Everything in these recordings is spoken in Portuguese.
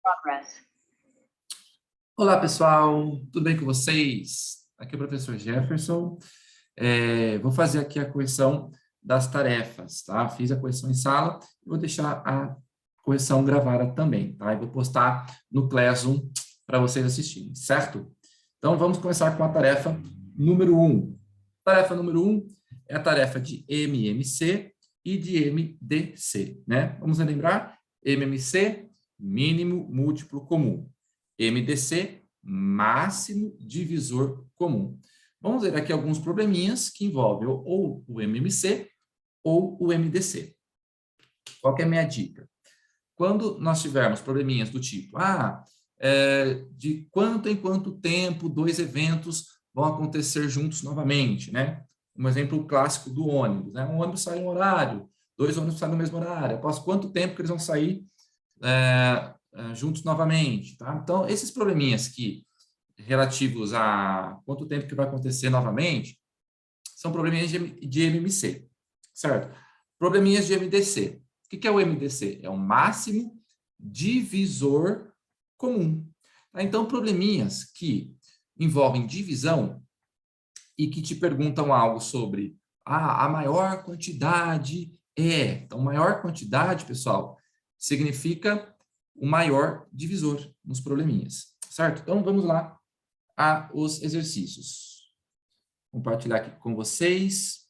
Progress. Olá, pessoal, tudo bem com vocês? Aqui é o professor Jefferson. Vou fazer aqui a correção das tarefas, tá? Fiz a correção em sala e vou deixar a correção gravada também, tá? E vou postar no Classroom para vocês assistirem, certo? Então, vamos começar com a tarefa número 1. Tarefa número 1 é a tarefa de MMC e de MDC, né? Vamos lembrar? MMC, mínimo múltiplo comum. MDC, máximo divisor comum. Vamos ver aqui alguns probleminhas que envolvem ou o MMC ou o MDC. Qual que é a minha dica? Quando nós tivermos probleminhas do tipo, de quanto em quanto tempo dois eventos vão acontecer juntos novamente, né? Um exemplo clássico do ônibus, né? Um ônibus sai em um horário, dois ônibus saem no mesmo horário. Após quanto tempo que eles vão sair juntos novamente, tá? Então, esses probleminhas que relativos a quanto tempo que vai acontecer novamente, são probleminhas de MMC, certo? Probleminhas de MDC. O que é o MDC? É o máximo divisor comum. Tá? Então, probleminhas que envolvem divisão e que te perguntam algo sobre a maior quantidade é. Então, maior quantidade, pessoal, significa o maior divisor nos probleminhas, certo? Então, vamos lá os exercícios. Vou compartilhar aqui com vocês.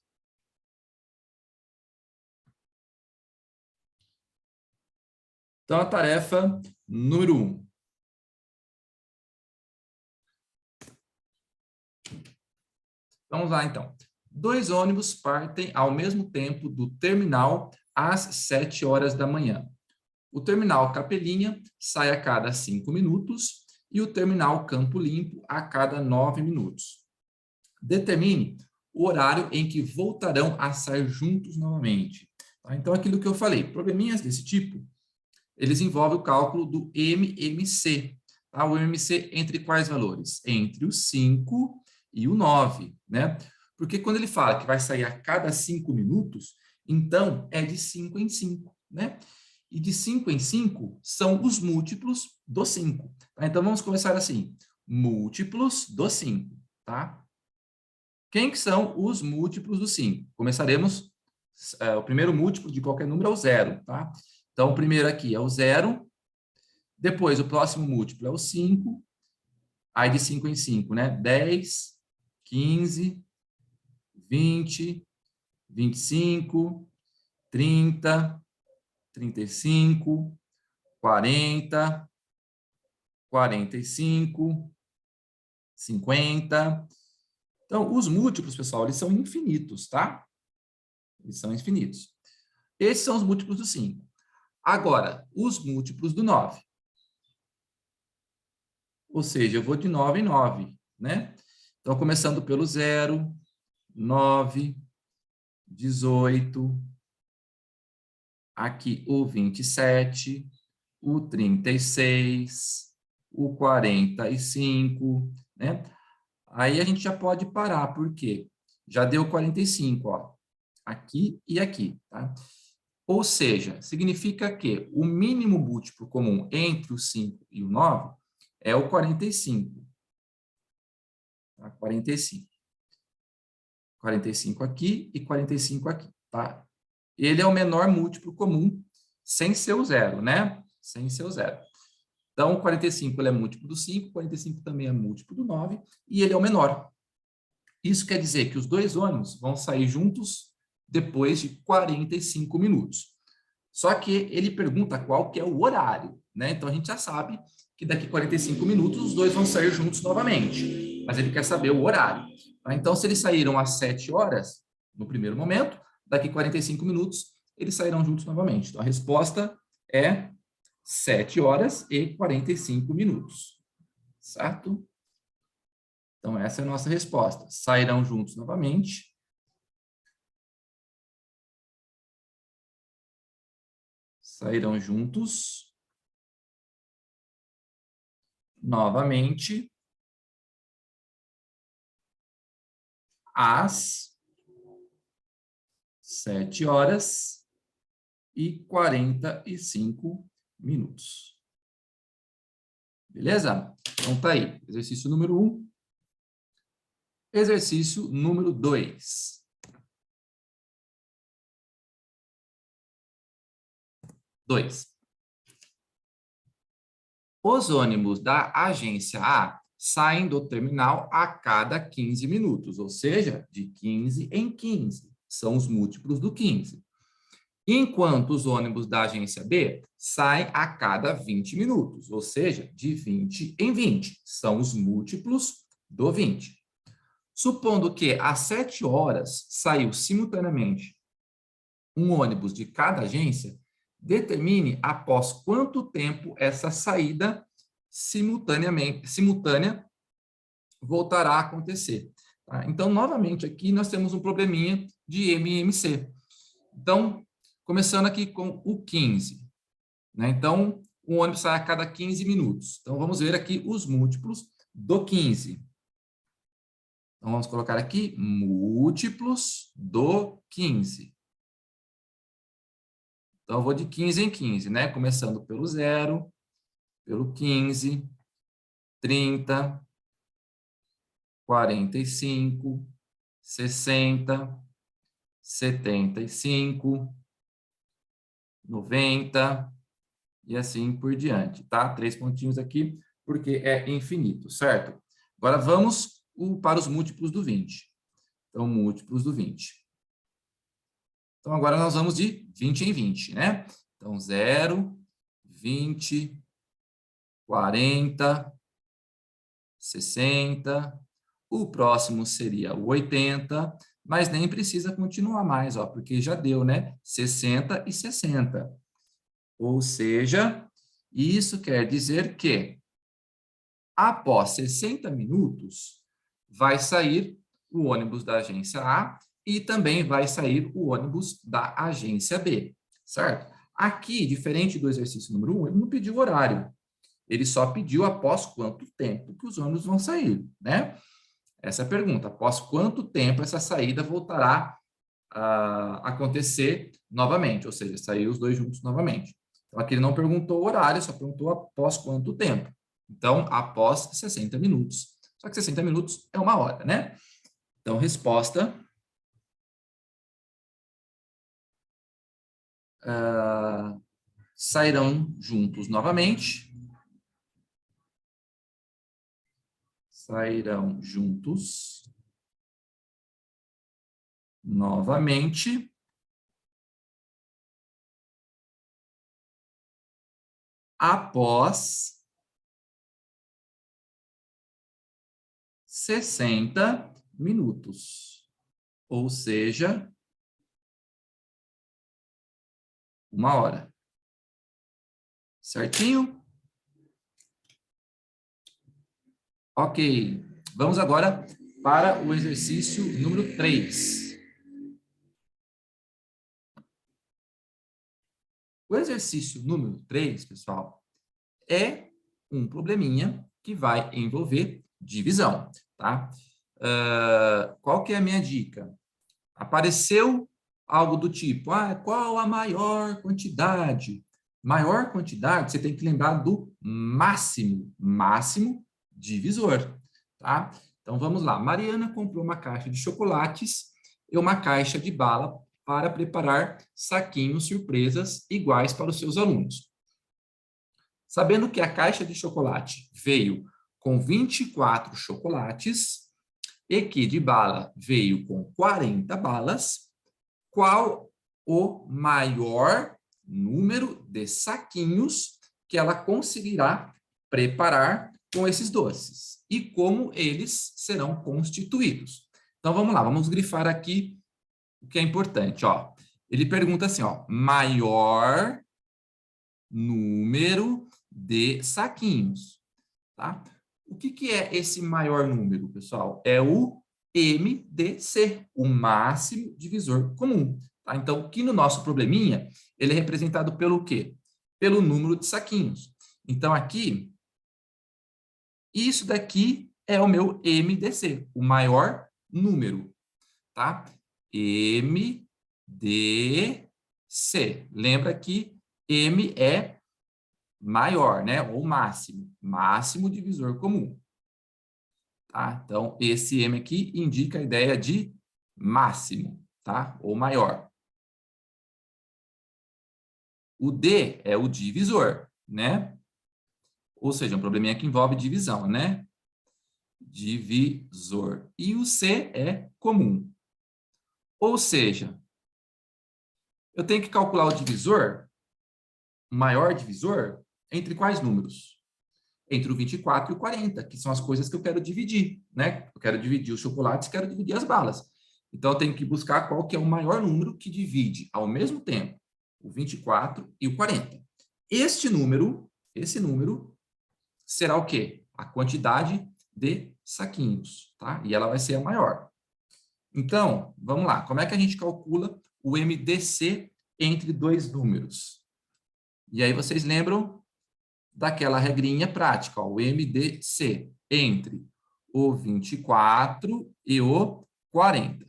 Então, a tarefa número 1. Vamos lá, então. Dois ônibus partem ao mesmo tempo do terminal às 7 horas da manhã. O terminal Capelinha sai a cada 5 minutos e o terminal Campo Limpo a cada 9 minutos. Determine o horário em que voltarão a sair juntos novamente. Tá? Então, aquilo que eu falei, probleminhas desse tipo, eles envolvem o cálculo do MMC. Tá? O MMC entre quais valores? Entre o 5 e o 9, né? Porque quando ele fala que vai sair a cada 5 minutos, então é de 5 em 5, né? E de 5 em 5 são os múltiplos do 5. Tá? Então, vamos começar assim. Múltiplos do 5, tá? Quem que são os múltiplos do 5? Começaremos, o primeiro múltiplo de qualquer número é o 0, tá? Então, o primeiro aqui é o 0, depois o próximo múltiplo é o 5, aí de 5 em 5, né? 10, 15, 20, 25, 30, 35, 40, 45, 50. Então, os múltiplos, pessoal, eles são infinitos, tá? Eles são infinitos. Esses são os múltiplos do 5. Agora, os múltiplos do 9. Ou seja, eu vou de 9 em 9, né? Então, começando pelo 0, 9, 18, aqui o 27, o 36, o 45, né? Aí a gente já pode parar, por quê? Já deu 45, ó, aqui e aqui, tá? Ou seja, significa que o mínimo múltiplo comum entre o 5 e o 9 é o 45. Tá? 45. 45 aqui e 45 aqui, tá? Ele é o menor múltiplo comum sem ser o 0, né? Sem ser o 0. Então, 45 ele é múltiplo do 5, 45 também é múltiplo do 9 e ele é o menor. Isso quer dizer que os dois ônibus vão sair juntos depois de 45 minutos. Só que ele pergunta qual que é o horário, né? Então, a gente já sabe que daqui a 45 minutos os dois vão sair juntos novamente. Mas ele quer saber o horário. Tá? Então, se eles saíram às 7 horas, no primeiro momento, daqui a 45 minutos, eles sairão juntos novamente. Então, a resposta é 7 horas e 45 minutos. Certo? Então, essa é a nossa resposta. Sairão juntos novamente. Sairão juntos novamente às 7 horas e 45 minutos. Beleza? Então, tá aí. Exercício número 1. Exercício número 2. 2. Os ônibus da agência A saem do terminal a cada 15 minutos, ou seja, de 15 em 15. São os múltiplos do 15. Enquanto os ônibus da agência B saem a cada 20 minutos, ou seja, de 20 em 20. São os múltiplos do 20. Supondo que às 7 horas saiu simultaneamente um ônibus de cada agência, determine após quanto tempo essa saída simultânea voltará a acontecer. Tá? Então, novamente, aqui nós temos um probleminha de MMC. Então, começando aqui com o 15. Né? Então, o ônibus sai a cada 15 minutos. Então, vamos ver aqui os múltiplos do 15. Então, vamos colocar aqui múltiplos do 15. Então, eu vou de 15 em 15, né? Começando pelo 0, pelo 15, 30, 45, 60, 75, 90 e assim por diante, tá? 3 pontinhos aqui, porque é infinito, certo? Agora, vamos para os múltiplos do 20. Então, múltiplos do 20. Então, agora nós vamos de 20 em 20, né? Então, 0, 20, 40, 60. O próximo seria o 80, mas nem precisa continuar mais, ó, porque já deu, né? 60 e 60. Ou seja, isso quer dizer que após 60 minutos vai sair o ônibus da agência A e também vai sair o ônibus da agência B, certo? Aqui, diferente do exercício número 1, ele não pediu horário. Ele só pediu após quanto tempo que os ônibus vão sair, né? Essa é a pergunta. Após quanto tempo essa saída voltará a acontecer novamente? Ou seja, sair os dois juntos novamente. Então, aqui ele não perguntou o horário, só perguntou após quanto tempo. Então, após 60 minutos. Só que 60 minutos é 1 hora, né? Então, resposta... sairão juntos novamente. Sairão juntos novamente. Após 60 minutos. Ou seja, 1 hora. Certinho? Ok. Vamos agora para o exercício número 3. O exercício número 3, pessoal, é um probleminha que vai envolver divisão, tá? Qual que é a minha dica? Apareceu algo do tipo, qual a maior quantidade? Maior quantidade, você tem que lembrar do máximo divisor, tá? Então, vamos lá. Mariana comprou uma caixa de chocolates e uma caixa de bala para preparar saquinhos surpresas iguais para os seus alunos. Sabendo que a caixa de chocolate veio com 24 chocolates e que de bala veio com 40 balas, qual o maior número de saquinhos que ela conseguirá preparar com esses doces e como eles serão constituídos? Então, vamos lá, vamos grifar aqui o que é importante, ó. Ele pergunta assim, ó, maior número de saquinhos, tá? O que é esse maior número, pessoal? É o MDC, o máximo divisor comum. Tá? Então, aqui no nosso probleminha, ele é representado pelo quê? Pelo número de saquinhos. Então, aqui, isso daqui é o meu MDC, o maior número, tá? MDC. Lembra que M é maior, né? Ou máximo. Máximo divisor comum. Tá? Então, esse M aqui indica a ideia de máximo, tá? Ou maior. O D é o divisor, né? Ou seja, um probleminha que envolve divisão, né? Divisor. E o C é comum. Ou seja, eu tenho que calcular o divisor, o maior divisor, entre quais números? Entre o 24 e o 40, que são as coisas que eu quero dividir, né? Eu quero dividir os chocolates, quero dividir as balas. Então, eu tenho que buscar qual que é o maior número que divide, ao mesmo tempo, o 24 e o 40. Esse número, será o quê? A quantidade de saquinhos, tá? E ela vai ser a maior. Então, vamos lá. Como é que a gente calcula o MDC entre dois números? E aí vocês lembram daquela regrinha prática, ó, o MDC entre o 24 e o 40.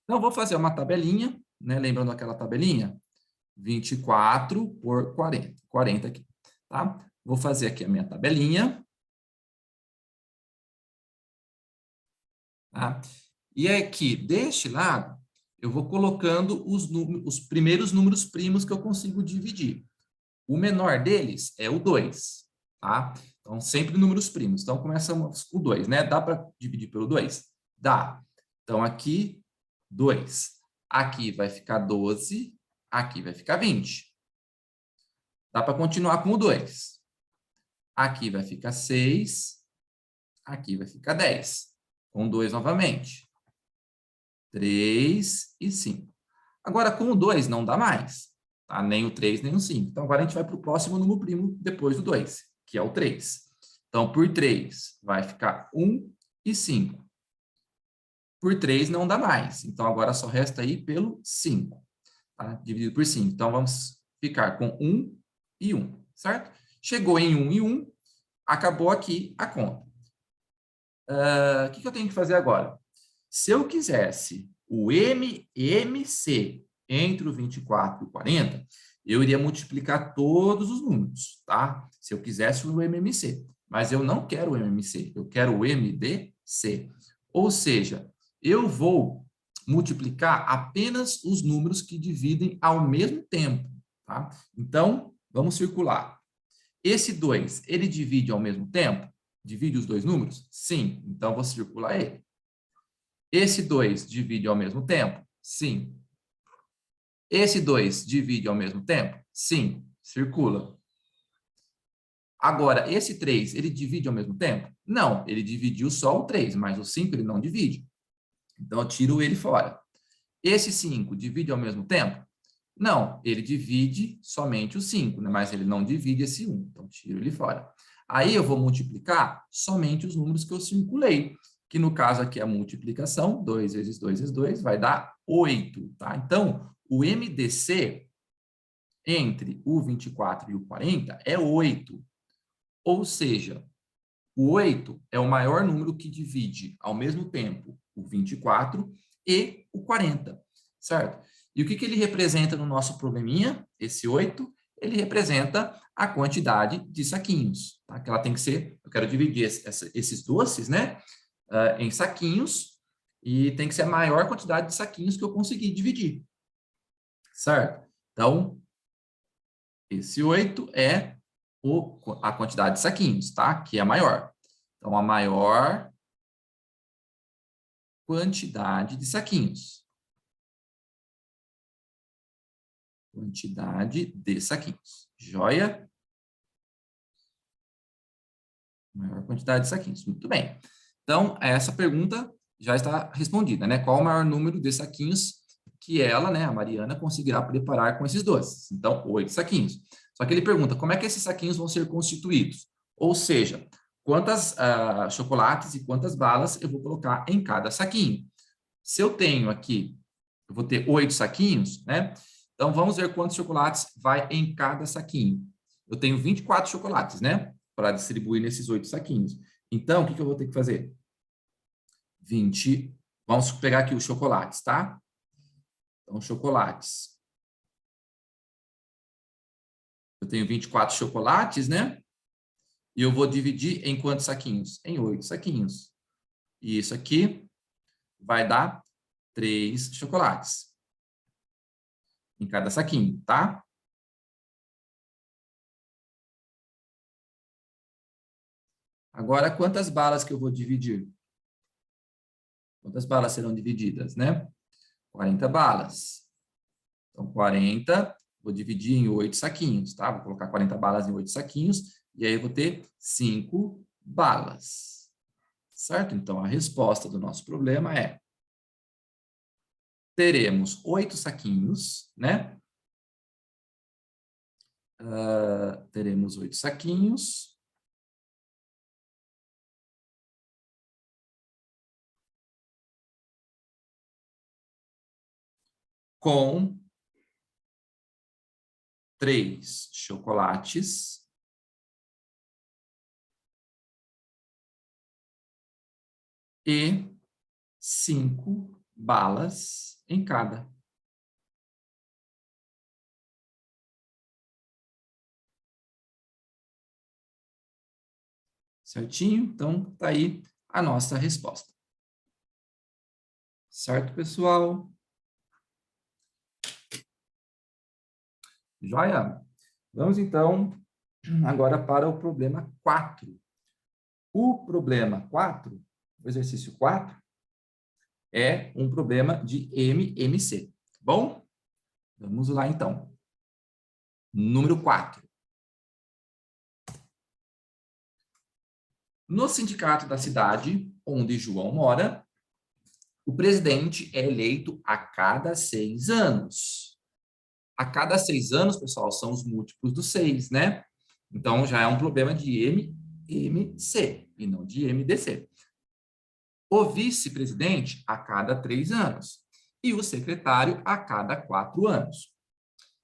Então, vou fazer uma tabelinha, né? Lembrando aquela tabelinha? 24 por 40. 40 aqui, tá? Vou fazer aqui a minha tabelinha. Tá? E aqui, deste lado, eu vou colocando os primeiros números primos que eu consigo dividir. O menor deles é o 2, tá? Então, sempre números primos. Então, começamos com o 2, né? Dá para dividir pelo 2? Dá. Então, aqui, 2. Aqui vai ficar 12, aqui vai ficar 20. Dá para continuar com o 2. Aqui vai ficar 6, aqui vai ficar 10. Com 2 novamente. 3 e 5. Agora, com o 2 não dá mais, tá? Nem o 3, nem o 5. Então, agora a gente vai para o próximo número primo depois do 2, que é o 3. Então, por 3 vai ficar 1 e 5. Por 3 não dá mais. Então, agora só resta aí pelo 5, tá? Dividido por 5. Então, vamos ficar com 1 e 1, certo? Chegou em 1 e 1, acabou aqui a conta. O que eu tenho que fazer agora? Se eu quisesse o MMC entre o 24 e o 40, eu iria multiplicar todos os números, tá? Se eu quisesse o MMC. Mas eu não quero o MMC, eu quero o MDC. Ou seja, eu vou multiplicar apenas os números que dividem ao mesmo tempo, tá? Então, vamos circular. Esse 2, ele divide ao mesmo tempo? Divide os dois números? Sim. Então, vou circular ele. Esse 2 divide ao mesmo tempo? Sim. Esse 2 divide ao mesmo tempo? Sim. Circula. Agora, esse 3, ele divide ao mesmo tempo? Não, ele dividiu só o 3, mas o 5 ele não divide. Então, eu tiro ele fora. Esse 5 divide ao mesmo tempo? Não, ele divide somente o 5, né? Mas ele não divide esse 1. Então, tiro ele fora. Aí, eu vou multiplicar somente os números que eu circulei, que no caso aqui é a multiplicação, 2 vezes 2 vezes 2 vai dar 8, tá? Então, o MDC entre o 24 e o 40 é 8. Ou seja, o 8 é o maior número que divide ao mesmo tempo o 24 e o 40, certo? E o que ele representa no nosso probleminha, esse 8? Ele representa a quantidade de saquinhos, tá? Que ela tem que ser, eu quero dividir esses doces, né, em saquinhos, e tem que ser a maior quantidade de saquinhos que eu conseguir dividir, certo? Então, esse 8 é a quantidade de saquinhos, tá? Que é a maior. Então, a maior quantidade de saquinhos. Quantidade de saquinhos. Joia? Maior quantidade de saquinhos. Muito bem. Então, essa pergunta já está respondida, né? Qual o maior número de saquinhos que ela, né, a Mariana, conseguirá preparar com esses doces? Então, 8 saquinhos. Só que ele pergunta, como é que esses saquinhos vão ser constituídos? Ou seja, quantas chocolates e quantas balas eu vou colocar em cada saquinho? Se eu tenho aqui, eu vou ter 8 saquinhos, né? Então, vamos ver quantos chocolates vai em cada saquinho. Eu tenho 24 chocolates, né? Para distribuir nesses 8 saquinhos. Então, o que eu vou ter que fazer? 20. Vamos pegar aqui os chocolates, tá? Então, chocolates. Eu tenho 24 chocolates, né? E eu vou dividir em quantos saquinhos? Em 8 saquinhos. E isso aqui vai dar 3 chocolates em cada saquinho, tá? Agora, quantas balas que eu vou dividir? Quantas balas serão divididas, né? 40 balas. Então, 40, vou dividir em 8 saquinhos, tá? Vou colocar 40 balas em 8 saquinhos, e aí eu vou ter 5 balas. Certo? Então, a resposta do nosso problema é: teremos 8 saquinhos, né? Teremos 8 saquinhos. Com 3 chocolates e 5 balas em cada. Certinho? Então, tá aí a nossa resposta. Certo, pessoal? Joia? Vamos, então, agora para o problema 4. O problema 4, o exercício 4, é um problema de MMC. Tá bom? Vamos lá, então. Número 4. No sindicato da cidade onde João mora, o presidente é eleito a cada 6 anos. A cada 6 anos, pessoal, são os múltiplos do 6, né? Então, já é um problema de MMC e não de MDC. O vice-presidente a cada 3 anos e o secretário a cada 4 anos.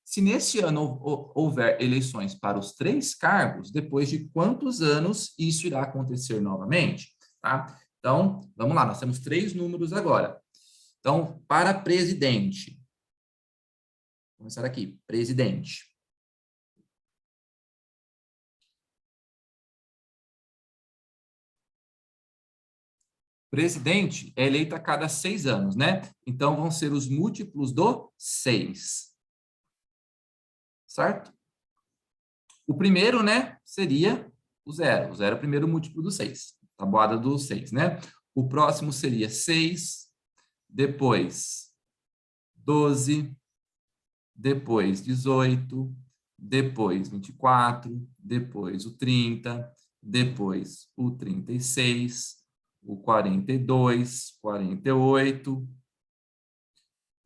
Se neste ano houver eleições para os 3 cargos, depois de quantos anos isso irá acontecer novamente? Tá? Então, vamos lá, nós temos 3 números agora. Então, para presidente, vou começar aqui, presidente. Presidente é eleito a cada 6 anos, né? Então, vão ser os múltiplos do 6. Certo? O primeiro, né, seria o 0. O 0 é o primeiro múltiplo do 6. Tabuada do 6, né? O próximo seria 6, depois 12, depois 18, depois 24, depois o 30, depois o 36, o 42, 48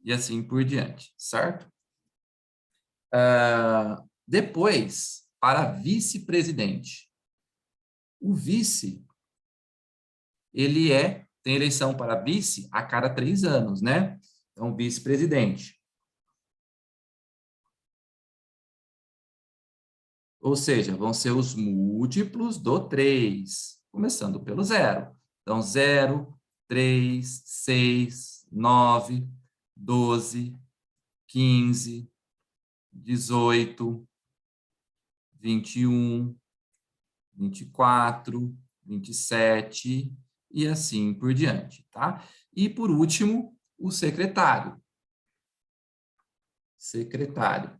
e assim por diante, certo? Depois, para vice-presidente. O vice, ele tem eleição para vice a cada 3 anos, né? Então, vice-presidente. Ou seja, vão ser os múltiplos do 3, começando pelo 0. Então, 0, 3, 6, 9, 12, 15, 18, 21, 24, 27 e assim por diante, tá? E, por último, o secretário. Secretário.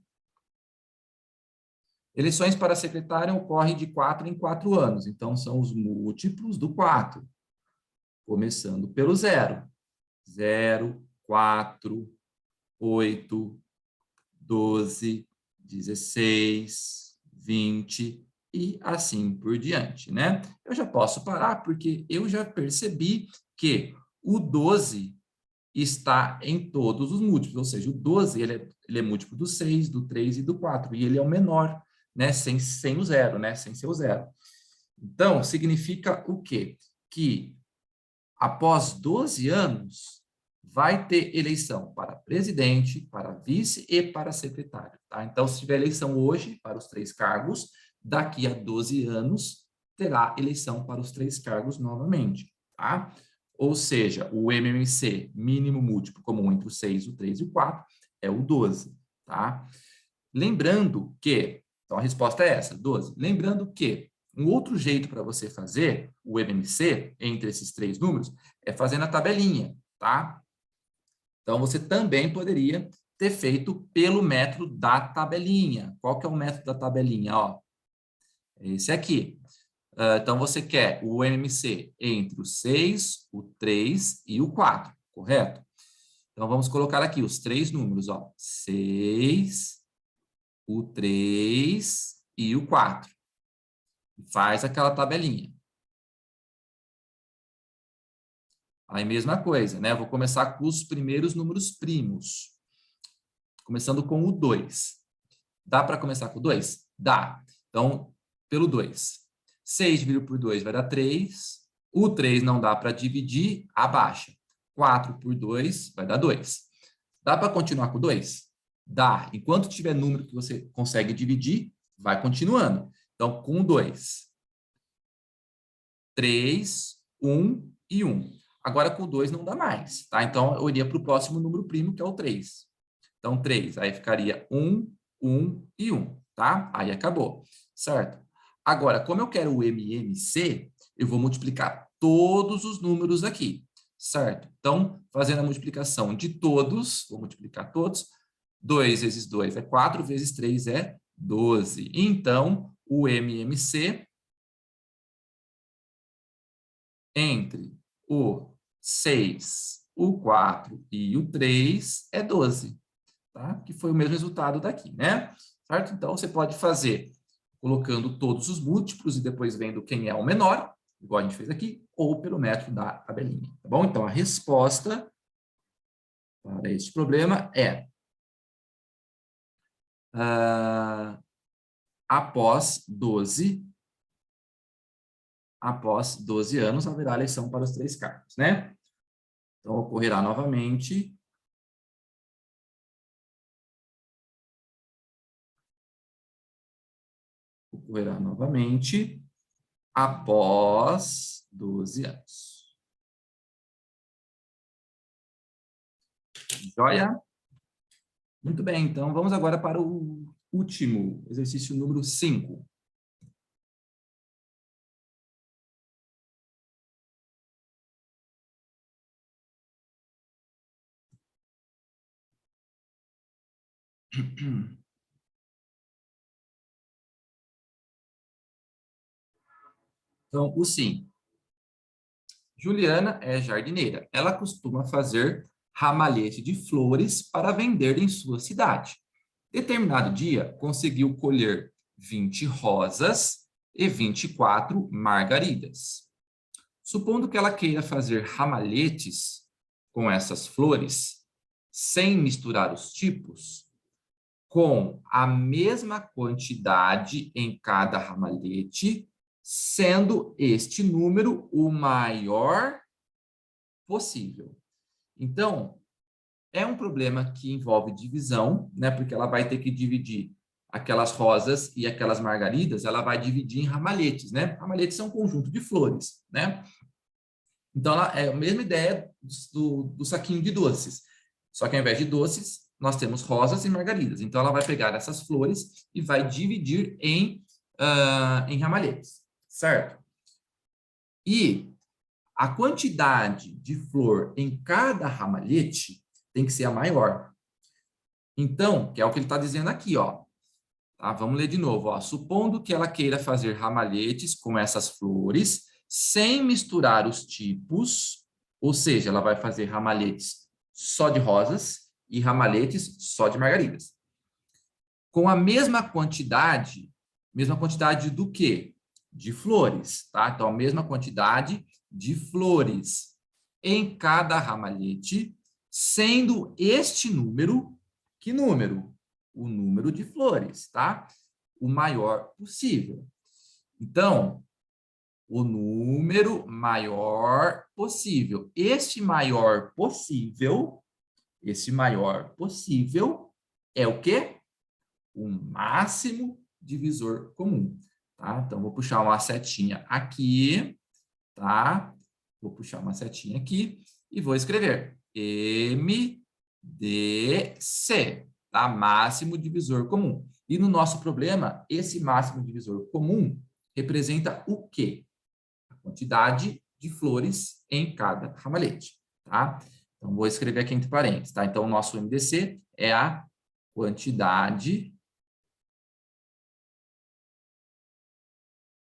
Eleições para secretário ocorrem de 4 em 4 anos, então são os múltiplos do 4, começando pelo 0. 0, 4, 8, 12, 16, 20 e assim por diante, né? Eu já posso parar porque eu já percebi que o 12 está em todos os múltiplos, ou seja, o 12 ele é múltiplo do 6, do 3 e do 4, e ele é o menor, né? Sem o 0, né? Sem ser o 0. Então, significa o quê? Que após 12 anos, vai ter eleição para presidente, para vice e para secretário. Tá? Então, se tiver eleição hoje para os 3 cargos, daqui a 12 anos terá eleição para os 3 cargos novamente. Tá? Ou seja, o MMC, mínimo múltiplo comum entre o 6, o 3 e o 4, é o 12. Tá? Lembrando que, Então, a resposta é essa, 12. Lembrando que um outro jeito para você fazer o MMC entre esses três números é fazendo a tabelinha, tá? Então, você também poderia ter feito pelo método da tabelinha. Qual que é o método da tabelinha? Ó, esse aqui. Então, você quer o MMC entre o 6, o 3 e o 4, correto? Então, vamos colocar aqui os três números, ó. 6, o 3 e o 4. Faz aquela tabelinha. Aí, mesma coisa, né? Vou começar com os primeiros números primos. Começando com o 2. Dá para começar com o 2? Dá. Então, pelo 2. 6 dividido por 2 vai dar 3. O 3 não dá para dividir, abaixa. 4 por 2 vai dar 2. Dá para continuar com o 2? Dá. Enquanto tiver número que você consegue dividir, vai continuando. Então, com o 2. 3, 1 e 1. Agora, com o 2 não dá mais, tá? Então, eu iria para o próximo número primo, que é o 3. Então, 3, aí ficaria 1, 1 e 1, tá? Aí acabou, certo? Agora, como eu quero o MMC, eu vou multiplicar todos os números aqui, certo? Então, fazendo a multiplicação de todos, vou multiplicar todos, 2 vezes 2 é 4, vezes 3 é 12. Então, o MMC entre o 6, o 4 e o 3 é 12, tá? Que foi o mesmo resultado daqui, né? Certo? Então, você pode fazer colocando todos os múltiplos e depois vendo quem é o menor, igual a gente fez aqui, ou pelo método da tabelinha, tá bom? Então, a resposta para este problema é após 12 anos, haverá eleição para os três cargos, né? Então, ocorrerá novamente após 12 anos. Joia? Muito bem, então vamos agora para o último exercício número 5. Então, o sim. Juliana é jardineira. Ela costuma fazer ramalhete de flores para vender em sua cidade. Determinado dia, conseguiu colher 20 rosas e 24 margaridas. Supondo que ela queira fazer ramalhetes com essas flores, sem misturar os tipos, com a mesma quantidade em cada ramalhete, sendo este número o maior possível. Então, é um problema que envolve divisão, né? Porque ela vai ter que dividir aquelas rosas e aquelas margaridas, ela vai dividir em ramalhetes, né? Ramalhetes são um conjunto de flores, né? Então, ela é a mesma ideia do saquinho de doces. Só que ao invés de doces, nós temos rosas e margaridas. Então, ela vai pegar essas flores e vai dividir em ramalhetes, certo? E a quantidade de flor em cada ramalhete tem que ser a maior. Então, que é o que ele está dizendo aqui, ó. Tá? Vamos ler de novo, ó. Supondo que ela queira fazer ramalhetes com essas flores, sem misturar os tipos, ou seja, ela vai fazer ramalhetes só de rosas e ramalhetes só de margaridas. Com a mesma quantidade do quê? De flores, tá? Então, a mesma quantidade de flores em cada ramalhete, sendo este número, que número? O número de flores, tá? O maior possível. Então, o número maior possível. Este maior possível é o quê? O máximo divisor comum, tá? Então, vou puxar uma setinha aqui, tá? Vou puxar uma setinha aqui e vou escrever MDC, tá? Máximo divisor comum. E no nosso problema, esse máximo divisor comum representa o quê? A quantidade de flores em cada ramalhete, tá? Então, vou escrever aqui entre parênteses, tá? Então, o nosso MDC é a quantidade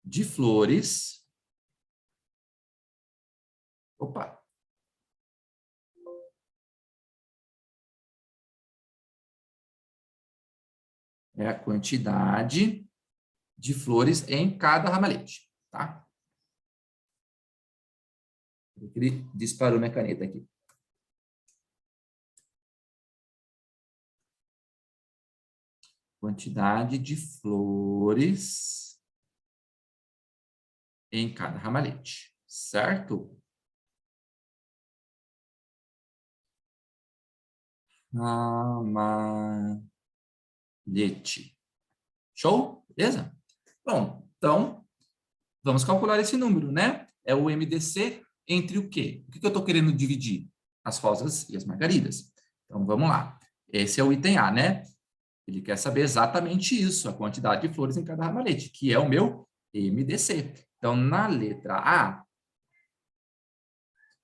de flores. Opa! É a quantidade de flores em cada ramalhete, tá? Ele disparou minha caneta aqui. Quantidade de flores em cada ramalhete, certo? Ramalhete. Show? Beleza? Bom, então, vamos calcular esse número, né? É o MDC entre o quê? O que eu estou querendo dividir? As rosas e as margaridas. Então, vamos lá. Esse é o item A, né? Ele quer saber exatamente isso, a quantidade de flores em cada ramalhete, que é o meu MDC. Então, na letra A,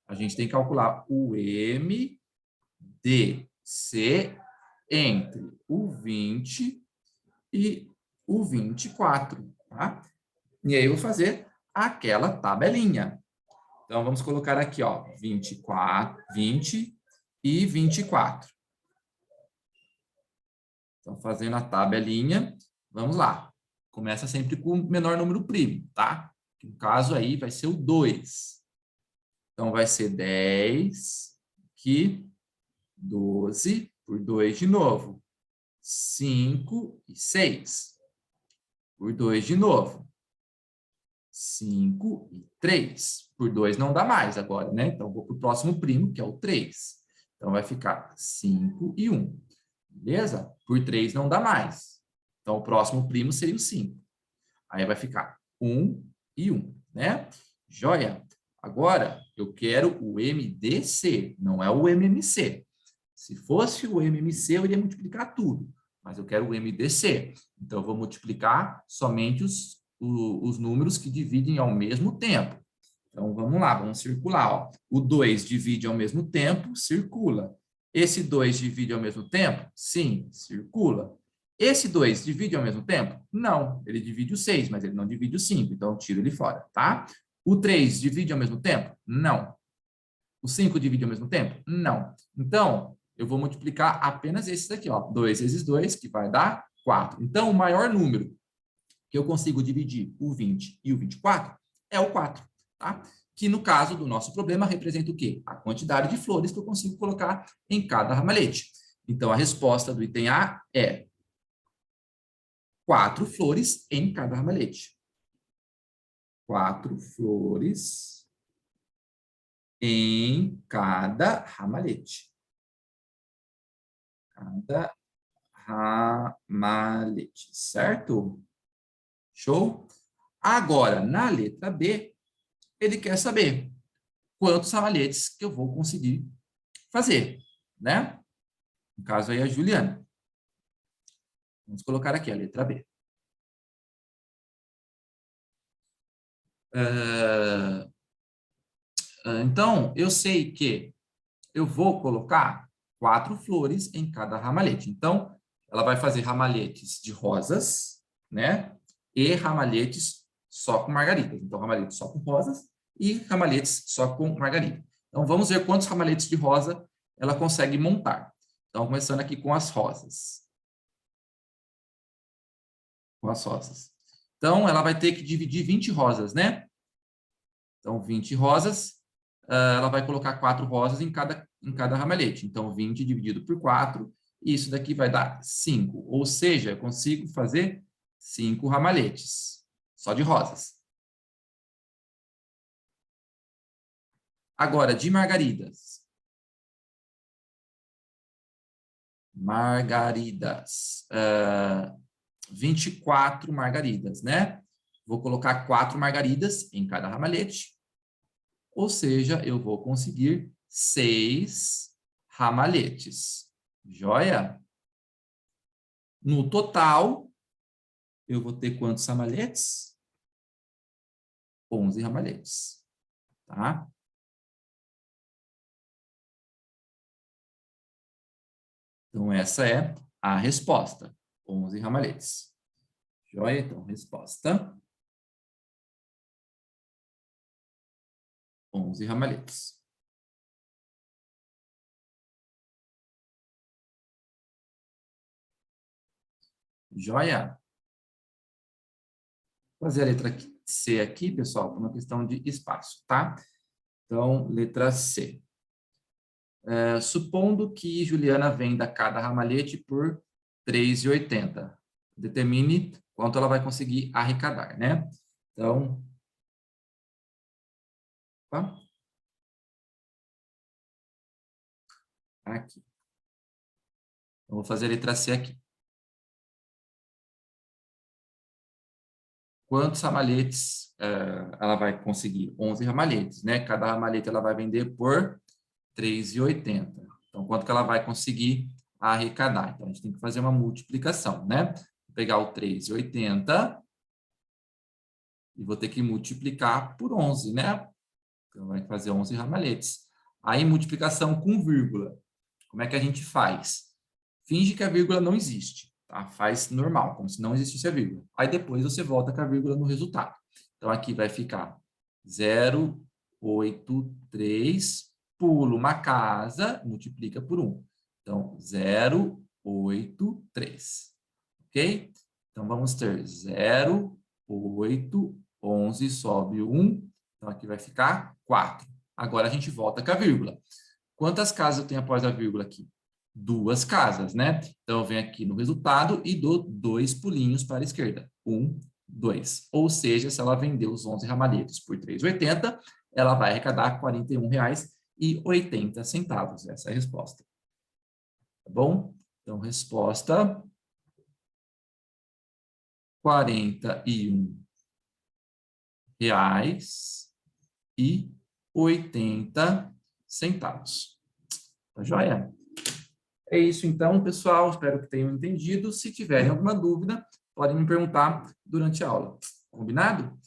a gente tem que calcular o MDC entre o 20 e o 24, tá? E aí eu vou fazer aquela tabelinha. Então, vamos colocar aqui, ó, 24, 20 e 24. Então, fazendo a tabelinha, vamos lá. Começa sempre com o menor número primo, tá? No caso aí vai ser o 2. Então, vai ser 10, que 12 por 2 de novo. 5 e 6. Por 2 de novo. 5 e 3. Por 2 não dá mais agora, né? Então, vou para o próximo primo, que é o 3. Então, vai ficar 5 e 1. Beleza? Por 3 não dá mais. Então, o próximo primo seria o 5. Aí vai ficar 1 e 1, né? Joia? Agora, eu quero o MDC, não é o MMC. Se fosse o MMC, eu iria multiplicar tudo. Mas eu quero o MDC. Então, eu vou multiplicar somente os números que dividem ao mesmo tempo. Então, vamos lá, vamos circular. Ó. O 2 divide ao mesmo tempo, circula. Esse 2 divide ao mesmo tempo? Sim, circula. Esse 2 divide ao mesmo tempo? Não, ele divide o 6, mas ele não divide o 5, então eu tiro ele fora, tá? O 3 divide ao mesmo tempo? Não. O 5 divide ao mesmo tempo? Não. Então, eu vou multiplicar apenas esses aqui, ó. 2 vezes 2, que vai dar 4. Então, o maior número que eu consigo dividir o 20 e o 24 é o 4, tá? Que no caso do nosso problema representa o quê? A quantidade de flores que eu consigo colocar em cada ramalhete. Então, a resposta do item A é 4 flores em cada ramalhete. 4 flores em cada ramalhete. Cada ramalhete, certo? Show? Agora, na letra B, ele quer saber quantos ramalhetes que eu vou conseguir fazer, né? No caso aí, a Juliana. Vamos colocar aqui a letra B. Então, eu sei que eu vou colocar 4 flores em cada ramalhete. Então, ela vai fazer ramalhetes de rosas, né? E ramalhetes só com margaridas. Então, ramalhetes só com rosas e ramalhetes só com margarida. Então, vamos ver quantos ramalhetes de rosa ela consegue montar. Então, começando aqui com as rosas. Com as rosas. Então, ela vai ter que dividir 20 rosas, né? Então, 20 rosas, ela vai colocar 4 rosas em cada ramalhete. Então, 20 dividido por 4, e isso daqui vai dar 5. Ou seja, eu consigo fazer 5 ramalhetes, só de rosas. Agora, de margaridas. Margaridas. 24 margaridas, né? Vou colocar 4 margaridas em cada ramalhete. Ou seja, eu vou conseguir 6 ramalhetes. Joia? No total, eu vou ter quantos ramalhetes? 11 ramalhetes, tá? Então, essa é a resposta, 11 ramalhetes. Joia? Então, resposta, 11 ramalhetes. Joia? Vou fazer a letra C aqui, pessoal, por uma questão de espaço, tá? Então, letra C. Supondo que Juliana venda cada ramalhete por R$ 3,80. Determine quanto ela vai conseguir arrecadar, né? Então, tá? Aqui. Eu vou fazer a letra C aqui. Quantos ramalhetes ela vai conseguir? 11 ramalhetes, né? Cada ramalhete ela vai vender por R$ 3,80. Então, quanto que ela vai conseguir arrecadar? Então, a gente tem que fazer uma multiplicação, né? Vou pegar o 3,80 e vou ter que multiplicar por 11, né? Então, vai fazer 11 ramalhetes. Aí, multiplicação com vírgula. Como é que a gente faz? Finge que a vírgula não existe, tá? Faz normal, como se não existisse a vírgula. Aí, depois, você volta com a vírgula no resultado. Então, aqui vai ficar 0,83, pulo uma casa, multiplica por 1. Então, 0,83. Ok? Então, vamos ter 0,8, 11 sobe 1. Então, aqui vai ficar 4. Agora, a gente volta com a vírgula. Quantas casas eu tenho após a vírgula aqui? 2 casas, né? Então, eu venho aqui no resultado e dou 2 pulinhos para a esquerda. 1, 2. Ou seja, se ela vender os 11 ramalhetes por R$ 3,80, ela vai arrecadar R$ 41,80. Essa é a resposta. Tá bom? Então, resposta... R$ 41,80. Tá joia? É isso então, pessoal. Espero que tenham entendido. Se tiverem alguma dúvida, podem me perguntar durante a aula. Combinado?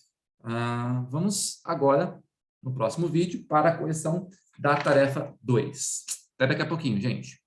Vamos agora, no próximo vídeo, para a correção da tarefa 2. Até daqui a pouquinho, gente.